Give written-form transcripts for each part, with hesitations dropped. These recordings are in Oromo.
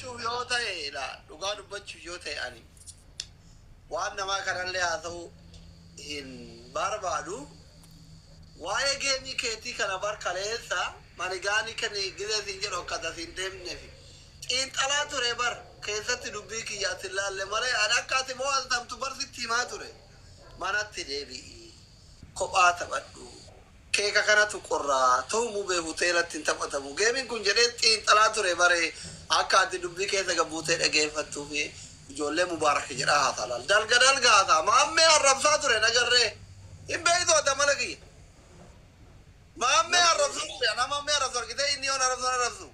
dubbachuuf yoo ta'e dhugaa dubbachuuf yoo ta'e ani waan namaa kanallee haa ta'u hin barbaadu waa'ee geemii keetii kana barkaleessa manigaanii kan gizeetiin jedhu akkata siin deemneefi xiinxalaa ture bar keessatti dubbii kiyyaatti ilaalle malee ani akka ati mo'atamtu barsitti himaa ture manatti deebi'i kophaa taphadhu keeka kanatu qorraa ta'uu bee hoteelatti hin taphatamu geemiin kun jedhee xiinxalaa ture bare akka ati dubbii keessa gabbuutee dhageeffattuu fi ijoollee mubaarak jedhaa haasalaal dalga haasaa maammee arrabsaa ture nagarree hin beeytu ata mala kiyya maammee arrabsaa ture namammee arrabsu argitee inni yoon arrabsu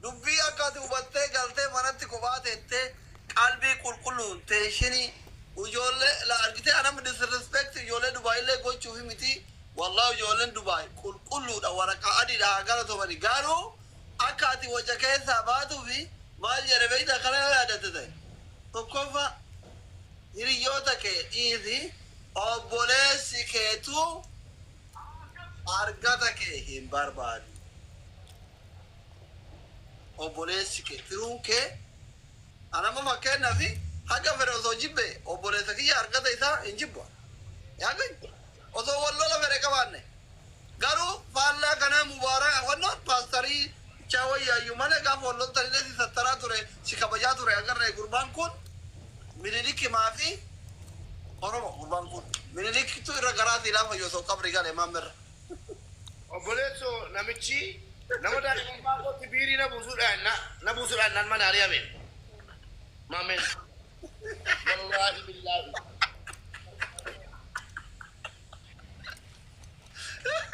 dubbii akka ati hubattee galtee manatti kophaa teettee qalbii qulqulluun teeshinii ijoollee la argitee anam disrespect ijoollee dubaayillee gochuufi miti والله يقولن دبي كل ورقة أدي ده قالوا تبني قالوا أكادي وجهك ثابتوا في ما جرى بيدا خلاه هذا تدي تكوفا هريوتك إيدي أو بوليس كيتو أرجعتك هم باربار أو بوليس كيتو كه أنا ما مكان نفي حاجة فرزو جيبه أو بوليس كي أرجعت إذا إنجبوا يا غني Oso wallola fere qabaanne garuu faallaa kana mubaaraa wannoon paastarii chaawayyaayyu malee gaafa walloon tanilee si sattaraa ture si kabajaa ture agarree gurbaan kun minilikimaa fi oromo gurbaan kun miniliktu irra garaati laafa yoosoo qabri gale maamirra obboleesso namichi nama daa'imman baaqootti biirii na buusuudhaan nan mana ari'ame maameen wallaahi billaahi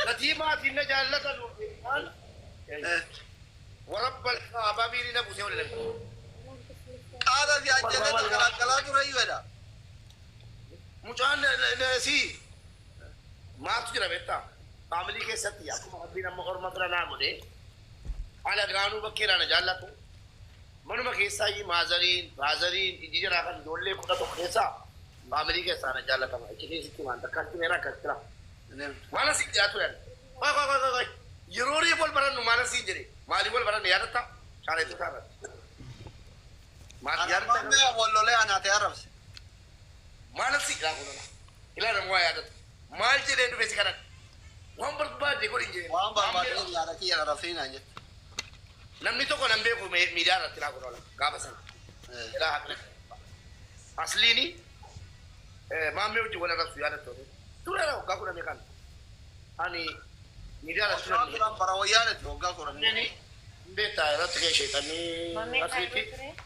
نتيمة تينا جالة نوران ورب الكعبة بيرنا بوسه ولا لا هذا في أجنة كلام رأي ولا مجان نسي ما تجرا بيتا عملي के सत्य आपको अभी नम और मत रहा मुझे आला ग्रानु बकेरा न जाला तो मनु में कैसा ये माजरीन इजी जरा कर जोड़ ले खुदा तो कैसा आमली के साथ न जाला तो किसी की मानता करती मेरा करता mana sih jatuh kan? Koi. Yerori bol baran mana sih jadi? Mali bol baran ya rata, cara itu cara. Mas ya rata. Mana bol lole anak Arab sih? Mana sih aku nana? Ilah ramai ya rata. Mal jadi itu besi kanan. Wam berbad je kau ini. Wam berbad ini ada kian ada sih aja. Namni tu kau nambe aku media rata aku nana. Gak pasal. Ilah asli ni, mami uji guna kan suara tu. Turera gak kurang kan? Ani media rata. Orang parawaian itu gak kurang. Ini beta rata kayak syaitan ni. Asli ti,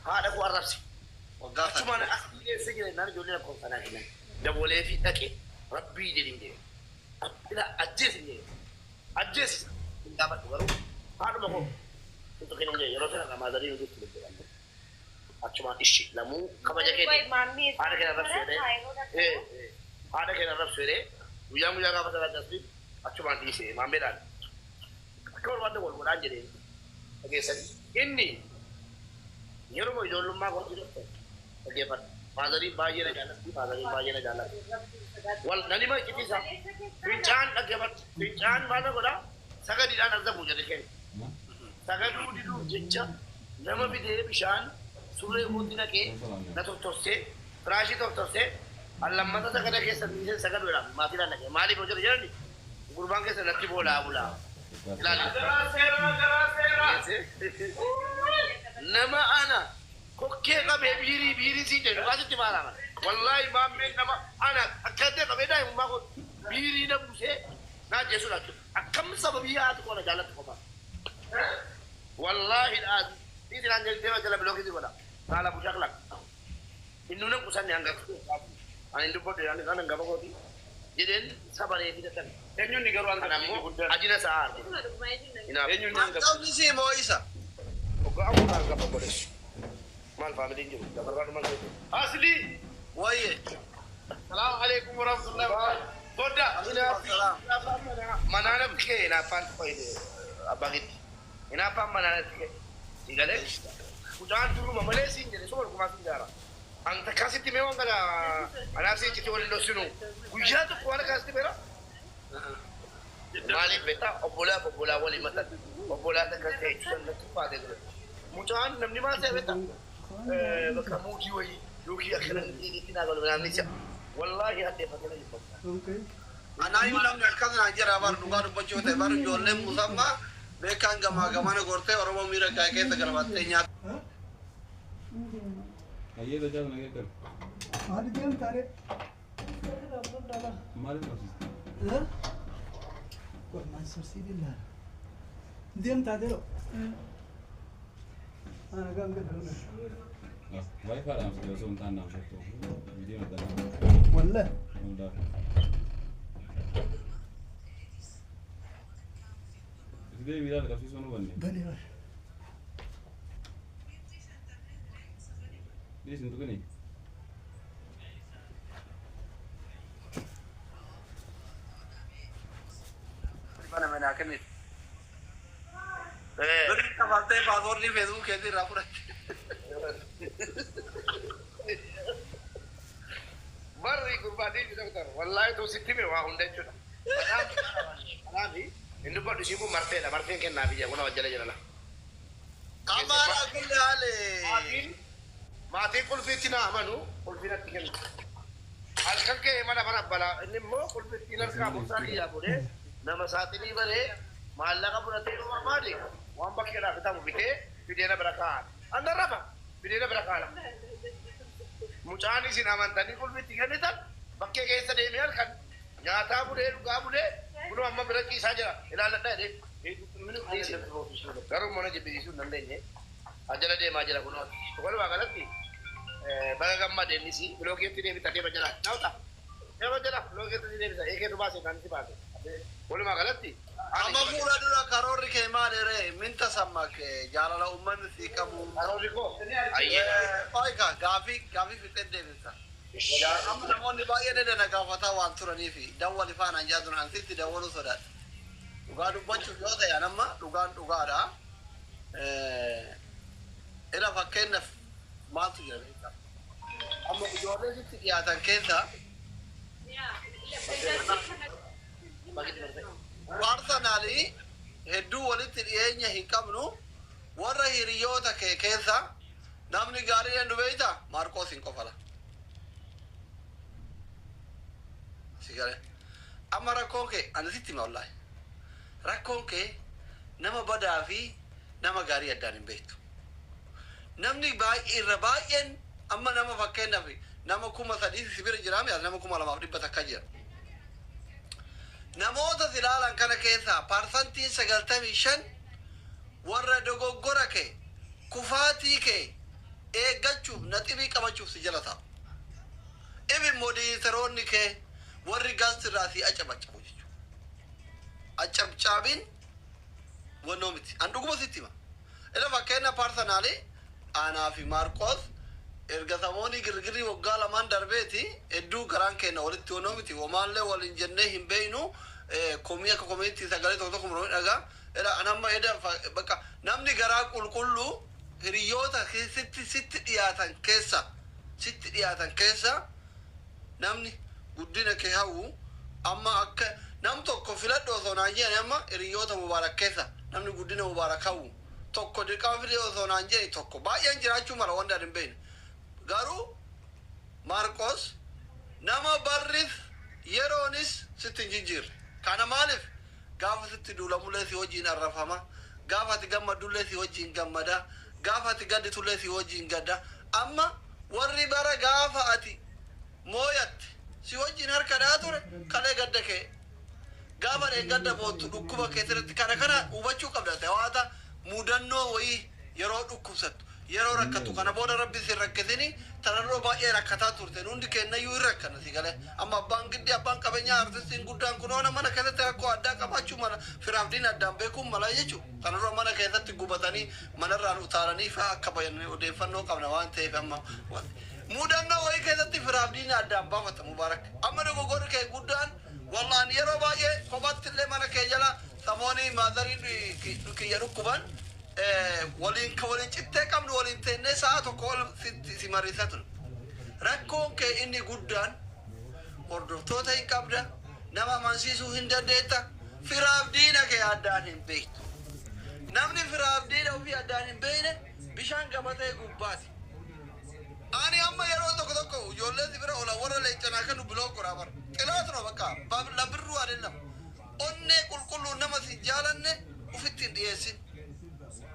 ada aku Arab sih. Cuma asli segini nana jualnya kau sana ni. Dah boleh kita ke? Rabbi jadi ni. Ila adjust dapat baru ada mau untuk ini je kalau saya nama dari itu sudah cuma isi lamu kamu jaga ini ada kena rap suara ada kena rap suara ujang apa sahaja tasbih cuma isi mamberan kalau ada gol aja deh oke sih ini nyuruh mau jual rumah kau tidak oke pak madari bayar jalan wal nani mai kiti sa pincan agabat pincan mana goda saga di dalam ada punya deken saga dulu di dulu jecha nama bide bishan sure hudina ke na to se trashi to se Allah mata saga ke sabise saga dulu mati na ke mali bojar jani gurbang ke sanati bola nama ana kokke ka be biri sih jadi pasti timara wallahi mamen nama anak akade ka beda yang mako biri na buse na jesu la akam sababiya to kona jalat ko ba wallahi az ini nan jel dewa jala bloki ko da kala budak lak innu nan kusan yang gak anin du bodo yang kan ngaba ko di jeden sabare di tan enyu ni garu an mo ajina saar ina enyu ni ngaba tahu ni si mo isa ko amu kan ngaba ko des mal family nju da barbar mal asli waye assalamualaikum warahmatullahi wabarakatuh boda mana ke na pan koide abagit ina pa mana ke igale udan dulu mamale sinje so ko masin dara ang takasi ti mewang kada anasi ti wala lo sunu uja to ko kasi bera mali beta obola wali mata obola ta kasi sunan to pa de mucaan namni maal ta'e beektaa bakka muukii wayii yookiin akkana inni naa galu namni isa wallaahi haddeeffatee na jibba. Anaayyuu namni akkasuma jira bar dhugaa dubbachuu ta'e bar ijoolleen musammaa beekaan gamaa gamana gortee Oromoo miira gaa keessa galfattee nyaata. Ayyee dajjal nagee kar. Maali deem taare? Maali taasis? Qormaan sorsiidii laala. Deem taatero. Ana gam gadhuuna. Waayee faadhaan fide osoo hin taane naaf shakku. Viidiyoo na dhala. Wallahi. Hundaa. Sidee miidhaan qabsiisuu nu banne. Bane bara. Dhiisin tuqini. Mana mana kenni. Beri kafalte password ni Facebook keetii irraa fudhatte. Barri gurbaatii jira kutaa wallaahi too sitti mee waa hunda jechuudha. Kanaaf inni godhu ishii kun marteedha marteen kennaa biyya kuna wajjala jira la. Amara kulli haale. Maatiin qulfiitti na amanu qulfiinatti kennu. Halkan kee mana mana balaa inni immoo qulfiitti harkaa bursaa kiyyaa fuudhee nama saaxilii baree maallaqa fudhatee dhuma maali waan bakkeedhaa bitamu bitee fideena bira kaa'an. Anna rafa fideena bira kaa'an. Mucaan isin amantanii qulfiitti kennitan bakkee keessa deemee halkan nyaataa bulee dhugaa bulee kun amma bira ciisaa jira ilaalladha jedhee garuu mana jibbisiisuu hin dandeenye ajala deemaa jira kun walumaa galatti baga gammadeen isi bilookeetti deebita deema jira naawta deema jira bilookeetti deebisa eekeetu baase kan si baase walumaa galatti amma fuula dura karoorri kee maaliire minta sammak jaalala uummanni sii qabu karoorri koo ayyee oika gaafii fixee deebisa amma namoonni baay'een edana gaafataa waan turanii fi dawwal ifaan anjaa turan sitti dawwaluu sodaadha dhugaa dubbachuuf yoo ta'e anamma dhugaan dhugaadha ila fakkeenyaaf maaltu jira beektaa amma ijoollee sitti dhiyaatan keessa Arsenaalii hedduu walitti dhiyeenya hin qabnu warra hiriyoota kee keessa namni gaariin nu beeyta Maarqoos hin qofala. Sigare amma rakkoon kee ani sitti hima wallaahi rakkoon kee nama badaa fi nama gaarii addaan hin beektu. Namni irra baay'een amma nama fakkeenyaaf nama 3,000 sibira jiraame as nama 2,200 takka jira. Namoota silaalan kana keessaa parsantiin 95 warra dogoggora kee kufaatii kee eeggachuuf naxibii qabachuuf si jala taa'u. Ibi moodiitaroonni kee warri gaasirraa si acabaccabu jechuudha. Acabcaabiin wannoo miti. An dhuguma sitti hima. Ila fakkeenya Arsenaalii aanaa fi Maarqoos erga samoonii girgirii waggaa lamaan darbeeti hedduu garaan kenna walitti wannoo miti. Wamaallee waliin jennee hin beeynu komii akka komiitti sagalee tokko tokko muroon dhagaa. Ila anamma eda bakka namni garaa qulqulluu hiriyoota sitti dhiyaatan keessa namni guddina kee hawwu amma akka nam tokko filadhu osoo naan jedhani amma hiriyoota mubaarak keessa namni guddina mubaarak hawwu tokko dirqama fide osoo naan jedhani tokko baay'een jiraachuu mala wanda hin beekne garuu Maarqoos nama barriif yeroonis sitti hin jijjiirre kana maaliif gaafa sitti duulamullee si wajjiin arrafama gaafa ati gammadullee si wajjiin gammada gaafa ati gadditullee si wajjiin gadda amma warri bara gaafa ati mooyatte si wajjiin harka dhaa ture kalee gadda kee gaafa dheen gadda boottu dhukkuba keessatti kana hubachuu qabda tawaata mudannoo wayii yeroo dhukkubsattu yeroo rakkatu kana booda rabbi si rakkisini tanarroo baay'ee rakkataa turte hundi kennayyuu hin rakkana si galee amma abbaan giddi abbaan qabeenyaa artistiin guddaan kunoona mana keessatti rakkoo addaa qabaachuu mala firaafdiin addaan beekuun mala jechuu tanarroo mana keessatti gubatanii manarraan utaalanii faa akka bayan odeeffannoo qabna waan ta'eef amma mudannoo wayii keessatti firaafdiin addaan baafata mubaarak amma dogoggorri kee guddaan wallaan yeroo baay'ee kophatti illee mana kee jala samoonii maadarii kiyya dhukkuban waliin cittee qabnu waliin teennee sa'a tokko wal si mariisatu rakkoon kee inni guddaan hordoftoota hin qabda nama amansiisuu hin dandeetta firaaf diina kee addaan hin beektu namni firaaf diina ofii addaan hin beekne bishaan gabatee gubbaati. Ani amma yeroo tokko ijoollee sibira ola warra leencanaa kan biloo qoraa bara. Xilaatu no bakka labirruu adeemna. Onnee qulqulluu nama si jaalanne ufitti hin dhiyeessin.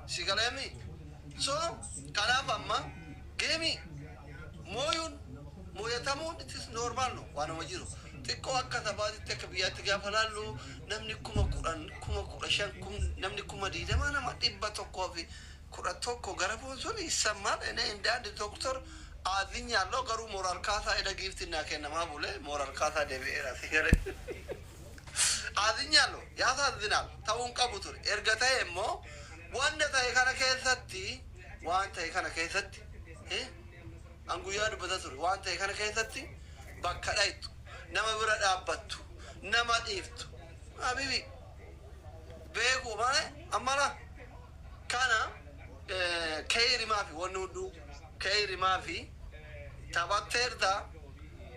Si galeemi. So kanaaf amma geemi mooyuun mooyatamuun it is normal no waanuma jiru. Xiqqoo akka sabaatitti akka biyyaatti gaafa laallu namni kuma kudha shan namni kuma 20 nama 111 gara boonsuun isammaan ene indaandi doktor addunyaalloo garuu mooraal kaasaa edha giifti naa kennamaa bule mooraal kaasaa deebi'eera si gare addunyaalloo yaasa addinaal ta'uun qabu ture erga ta'e immoo wanta ta'e kana keessatti waan ta'e kana keessatti an guyyaa dubbata ture waan ta'e kana keessatti bakka dhaytu nama bira dhaabbattu nama dhiiftu habibi beeku malee ammala kana keeyri maafi wanni hunduu keeyri maafi taphatteerta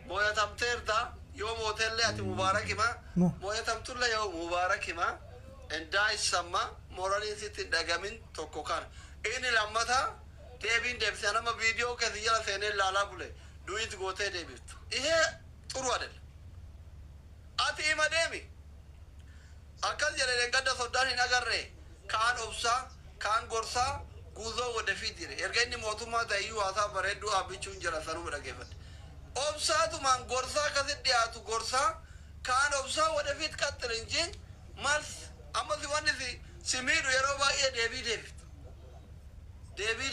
mooyatamteerta yoo mootellee ati mubaarakima mooyatamtulle yoo mubaarakima endaa isamma moraliin sitti dhagamin tokko kana inni lammata deebiin deebisee nama viidiyoo keessa jala seenee laalaa bule du'it gootee deebiftu ihe xuru adel ati ima deemi akkas jedhee gadda soddaan hin agarree kaan obsaa kaan gorsaa guuzoo wadafiit jire erga inni mootummaa ta'eyyuu haasaa bareedduu abbichuun jira sanuma dhageeffadhe obsaatumaan gorsaa akkasitti dhiyaatu gorsaa kaan obsaa wadafiit qaxxile hin jeen mals ammas wanni si miidhu yeroo baay'ee deebii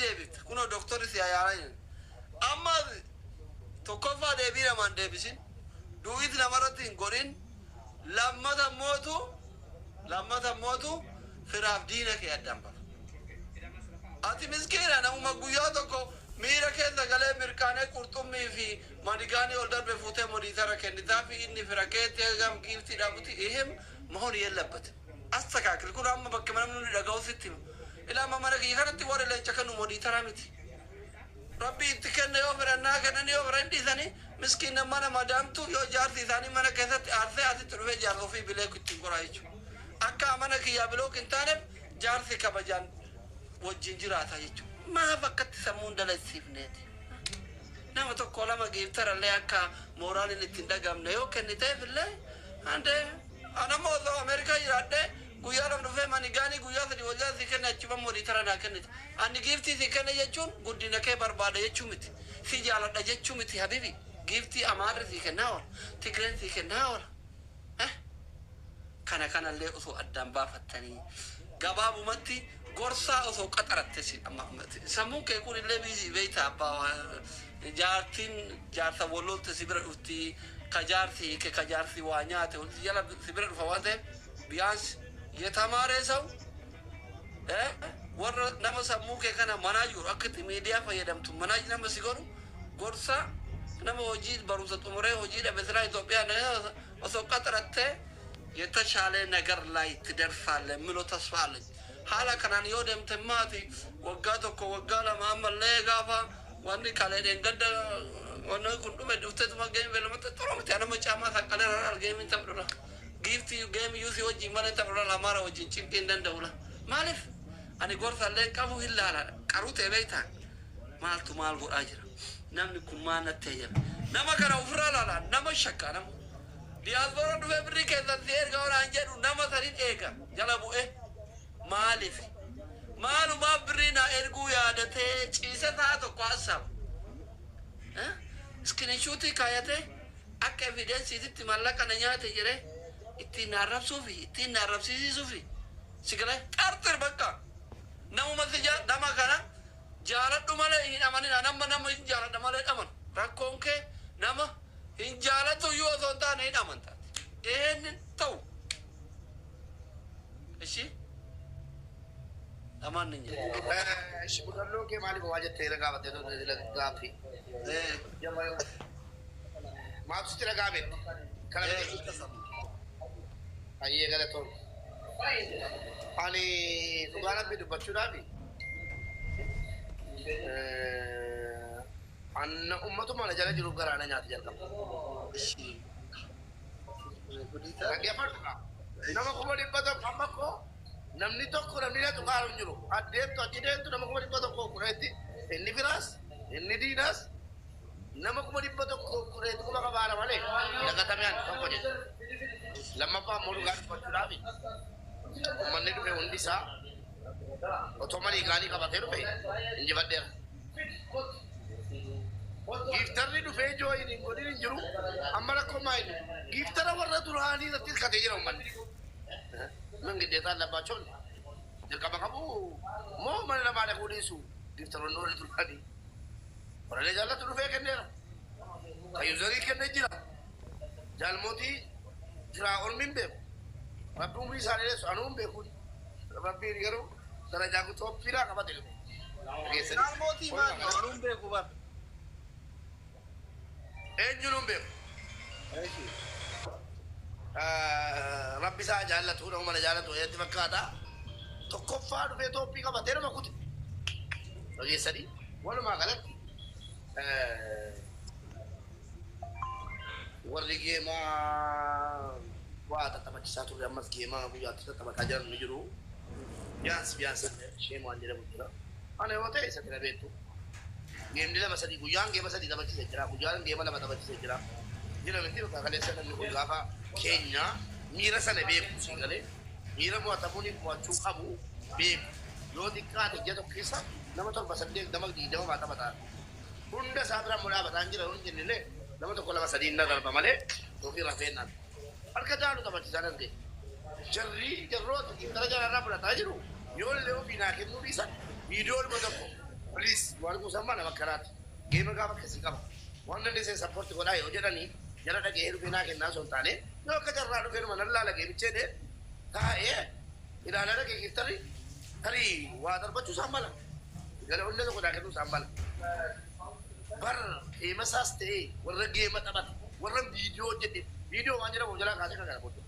deebifta kunoo doktorri si ayyaana jiran amma tokkoffaa deebii namaan deebisin du'it namarratti hin godhin lammata mootu firaaf diina kee addaan bafa ati miskiina namuma guyyaa tokko miira keessa galee mirkaanee qurxummii fi madigaanii ol darbe fuutee modiitara kennitaa fi inni fira keettee gam giiftii dhaabuti ihim mahon yellabbate astakaakil kun amma bakka namni dhaga'u sitti ilama mana kiyya kanatti warri leenca kennu modiitara miti rabbi itti kenne yoo firannaa kennani yoo firan dhiisanii miskiina mana madaamtu yoo jaarsi isaanii mana keessatti aarsee asitti dhufee jaarsa ofii bileeku ittiin qoraa jechuudha akka mana kiyyaa bilook hin taaneef jaarsi kabajaan wajjin jiraata jechuudha maaf akkatti sammuun dalaysiifneeti nama tokko lama giiftarallee akka mooraalin ittiin dhagamne yoo kenniteef illee hande anamma osoo ameerikaa jiraadhe guyyaa lam dhufee manigaanii guyyaa sadi wajjaa si kenne achiban modiitara naa kennite ani giiftii si kenne jechuun guddina kee barbaada jechuu miti si jaaladha jechuu miti habibi giiftii amaarri si kennaa oola tigreen si kennaa oola kanallee osoo addaan baafattanii gabaabumatti gorsaa osoo qaxaratte si amma sammuun kee kun illee biizii beeyta abbaa jaarsa walloolte si bira dhufti ka jaarsi waa nyaate jala si bira dhufa waan ta'eef biyaans የተማረ ሰው warra nama sammuu kee kana manaa jiru akkatti miidiyaa fayyadamtu manaa nama si godhu gorsa nama hojii barumsa xumuree hojii dhabe sira Itoophiyaa osoo qaxarattee የተሻለ ነገር ላይ ትደርሳለህ የሚለው ተስፋ አለኝ haala kanaan yoo deemte maati waggaa tokko waggaa lama ammallee gaafa wanni kalee gadda wanni kun dhume dhufteetuma geemi beelamatti xurumti anama caamaa saqqalee argeemin taphdhudha giifti geemi yuusi wajjin malee taphdhudha lamaara wajjin cinqiin danda'ula maaliif ani gorsallee qabu hin laalaadha qaruu ta'e beektaa maaltu maal godhaa jira namni kun maal nattee jira nama kana ofirraa laalaa nama shakkaa nama diyaaspoora dhufee birrii keessatti erga oraan jedhu nama saniin eega jala bu'e maaliif maalumaaf birrii naa erguu yaadatee ciise ta'a tokko hasaaba iskiriinshuutii kaayatee akka evidensiititti mallaqa na nyaate jedhee ittiin arrabsuufi ittiin arrabsiisuufi sigalee xarxir bakka namuma nama kana jaaladhu malee hin amanin nama hin jaaladha malee dhaman rakkoon kee nama hin jaalatu yoo osoo hin taane hin amantaati eenyuun ta'u ishi amanni jedhe ishi budalloo kee maaliif waa jettee lagaabattee gaaffi maabsitti lagaabette kana ayyee galatoon ani dhugaa rabbii dubbachuudhaafi anna ummatuma na jala jiruuf garaana nyaata jalqaba. Dhaggeeffadhuudha. Nama kuma dhibba tokko amma koo namni tokko namni na tuqaaru hin jiru. Addeettu achi deemtu nama kuma dhibba tokko kudha itti inni diinas nama kuma dhibba tokko kureetu kuma qabaara malee dagatameen tokko jedhe lammaffaa immoo dhugaa dubbachuudhaaf uummanni dhufe hundi isaa otoo manii gaanii qabatee dhufe injifadheera. Giiftarri dhufee ijoo hin godhin hin jiru amma rakkoo maayini giiftara warra duraanii irratti hirkatee jira uummanni. Min giddeetaan labbaachoon dirqama qabu moo mana namaa dhaquu dhiisu giiftaroonni warri duraanii. Waralee jaallatu dhufee kenneera. Kayyuzarii kennee jira. Jaalmotii jiraa ormiin beeku. Rabbi umrii isaanii dheessu anuu hin beekuun. Rabbiin garuu darajaa Itoophiyaa qabate dhufe. Jaalmotii maal anuu hin beeku bar. Eenyuun hin beeku. Rabbi isaa jaallatu nama mana jaallatu eetti fakkaata. Tokkoffaa dhufee Itoophiyaa qabatee nama kute. Dhageessanii walumaa galatti warri geemaa waa tattamachiisaa turre ammas geemaa guyyaatti tattamataa jiran ni jiru. Biyaansi isheen waan jedhamu jira. Ana yoo ta'e isa kana beektu. Geemni lama sadii guyyaan geema sadii taphachiisee jira. Guyyaan geema lama taphachiisee jira. Jira miti bakka kaleessa namni kun gaafa keenya miira sana beeku si galee miira mo'atamuun mo'achuu qabu beeku. Yoo xiqqaate ija tokko keessa nama torba saddeet nama digdama maa taphataa. Hunda isaa biraan mul'abataan jira hundi jennillee nama tokko lama sadii na darba malee ofii rafeennaan. Harka jaalu taphachiisaa danda'e. Jarroota giftara jaarraa fudhataa jiru yoo illee ofii naa kennuu dhiisan viidiyoo dhuma tokko piliis waan kuusammaa nama akkanaati. Geema gaafa akkasii qaba. Waan dandeessee sappoorti godhaa yoo jedhanii jara dhagee dhufee naa kennaa osoo hin taane yoo akka jarraa dhufee nama nan laala geemichee dhee taa'ee ilaalaa dhagee giftarri tarii waa darbachuu isaan mala. Gara hundee tokko naa kennuu isaan mala. Bar geema isaas ta'ee warra geema taphata warra viidiyoo hojjete viidiyoo waan jedhamu jalaa kaasee kan gara booda.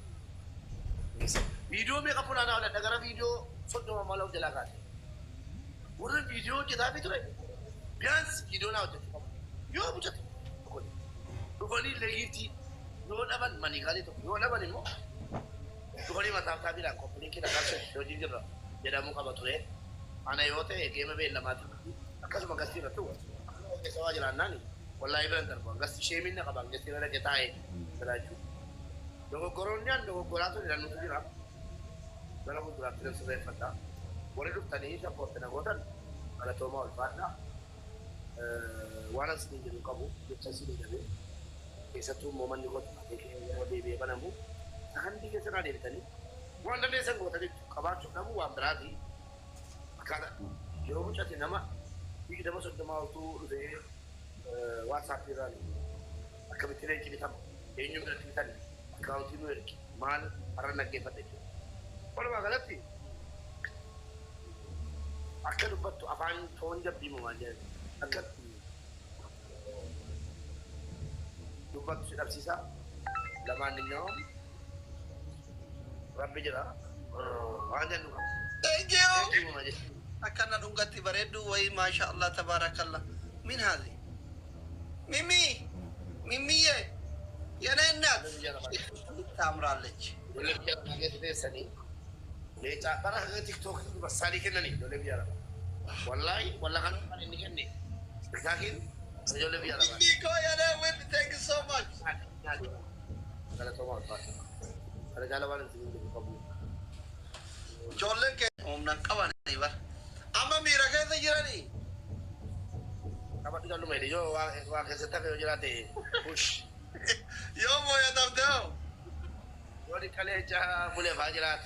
Viidiyoo meeqa funaanaa wala dhagara viidiyoo soddoma mala jalaa kaasee. Warra viidiyoo hojjetaa fi ture biyaansi viidiyoo naa hojjetu qabu yoo hojjetu dhufanii leeyitii yoo dhaban manii gaarii tokko yoo dhaban immoo dhufanii mataa bilaan qophiin kina kaasee hojii jirra jedhamuu qaba ture. Ana yoo ta'e geema beellamaati akkasuma gastii irratti keessa waa jiraannaan wallaahi biran darbu gasti sheeminna qaban gastii irra dhaqee taa'ee jiraachuu. Dogoggoroonniyaan dogoggoraatu jedhanutu jira. Gara fuulduraatti nan sirreeffadha. Warri dhuftanii sappoorti nagootan galatoomaa ulfaadha. Waan asii jedhu qabu jecha asii jedhee keessattuu immoo manni goota yeroo deebi'ee banamu handi keessa naa deebitanii waan dandeessan gootanii qabaachuu dhabu waan biraati. Akkaataa yeroo mucate nama digdama soddomaa utuu dhufee waatsaappii irraan akkamitti leenci bitama eenyu biratti bitanii akkaawuntii nu ergi maal har'a naggeeffadhe jechuudha. Walumaa galatti akka dubbattu afaan foon jabbiimu maal jedhani akka dubbattu si dhabsiisa lamaan dinyaa'oon rabbi jira waan jennu qaba. Thank you. أكنا دونغتي بريدو وي ما شاء الله تبارك الله. من هذه؟ ميمي ميمي يا نينات تامر عليك. ولا بيجي ناقص ده سني. ليه تعبنا تيك توك بس سالي كنا ني ولا بيجي والله ولا كان إني كني. لكن ولا بيجي ميكو يا نيوين thank you so much. kalau coba kalau jalan mana sih ini kamu? Jolen ke omnan kawan ni bar. Ama mira ke se jira ni. Apa tu kalau meri yo wah kesetak yo jelate push. Yo mo ya tab deo. Yo di kale ja boleh bajelat.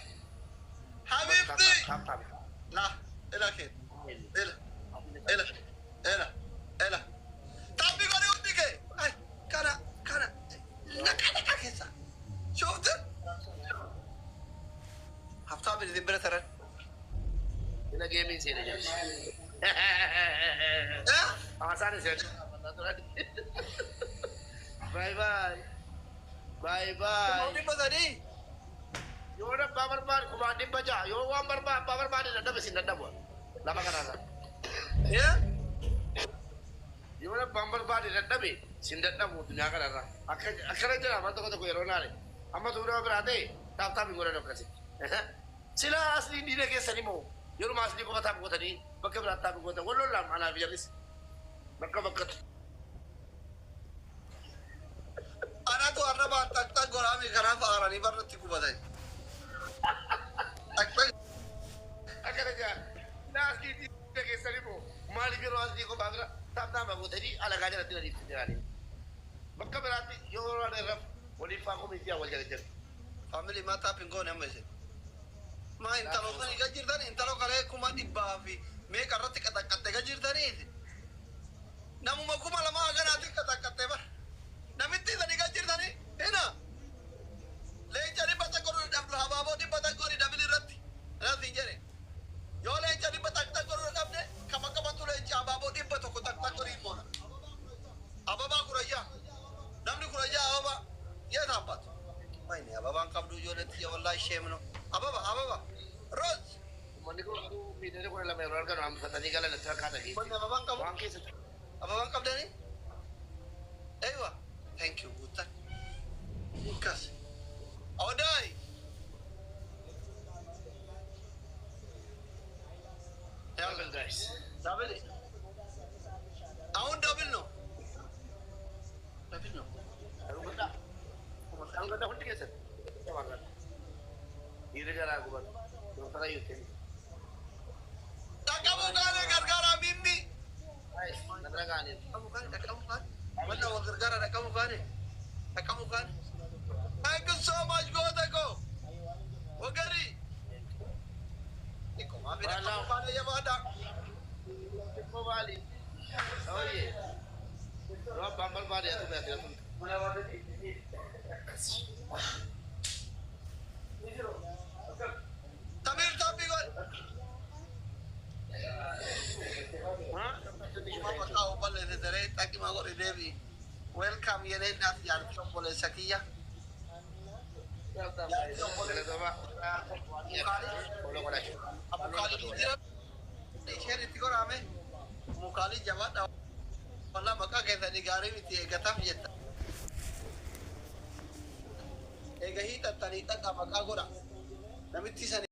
Habibti. Lah, ela ke. Ela. Tapi kau ni undi ke? Ay, kana. Nak kesa. شفت؟ هفتعمل ذي برترن هنا جيمين سينا جاي آسان سينا باي mau di mana ni? Yo na power bar kumandi baja yo wan power bar nanda mesin nanda buat lama kan ada Ya? Yo na power bar nanda be sindanda buat dunia kan ada akhirnya jalan mana tu kau erona ni amma tu orang berade tak minggu dah kasih sila asli dia ke sini mau yo rumah asli kau tak kau tadi pakai berata kau tadi walau lam anak biaris بكت أنا تو أربعة تك غرامي خراب أراني برد تكوبتاي تك أكيد جا ناس كتير كيسالي بو مالي كروز دي كو بانغرا تابنا ما بودي على غادي رتي رتي تاني بكا براتي يورو على رف ولي فاكو ميتيا وجا جا family ما تابين كون هم بس ما انت لو كان يجير داني انت لو كان كوما دبا في مي كرتك كتك يجير داني نمو ما كوما لما أجانا تك كتك بر نمتي داني يجير داني هنا ليه جاري بتكور دبل هبابو دي بتكوري دبل رتي رتي جاري يو ليه جاري بتكور دبل كم تقول ليه هبابو دي بتكور تكوري مونا أبابا كوريا نمني كوريا أبابا يا ثابت ما إني أبابا كابدو جولتي والله شيء منو أبابا روز مني كو ميدري كو لما يرور كانوا عم فتاني قال لك كذا كي من أبابا كابو وان كيس أبابا كابدني أيوة thank you بوتا كاس أوداي يلا جايز دبل أون دبل نو أنا قد أقول كيسة تمام يرجع أقول بس ترى يوتين تكمل كان غرغرة ميمي نترى كاني تكمل كان ولا غرغرة تكمل كان thank you so much go tako وغري نيكو ما بينا تكمل كان يا بادا موبايلي أوه روح بامبل باري أتو بيتي تمير تابي قول ما بتاعه بالله تدري تاكي ما قول ديبي welcome يلي ناس يعرفون بوله سكية أبو خالد يجرا إيشير تقول عمه مخالد جواد والله مكا كذا نجاري بتي كتام جتا إيه هي تطريقة كمكا قرا نمتي سني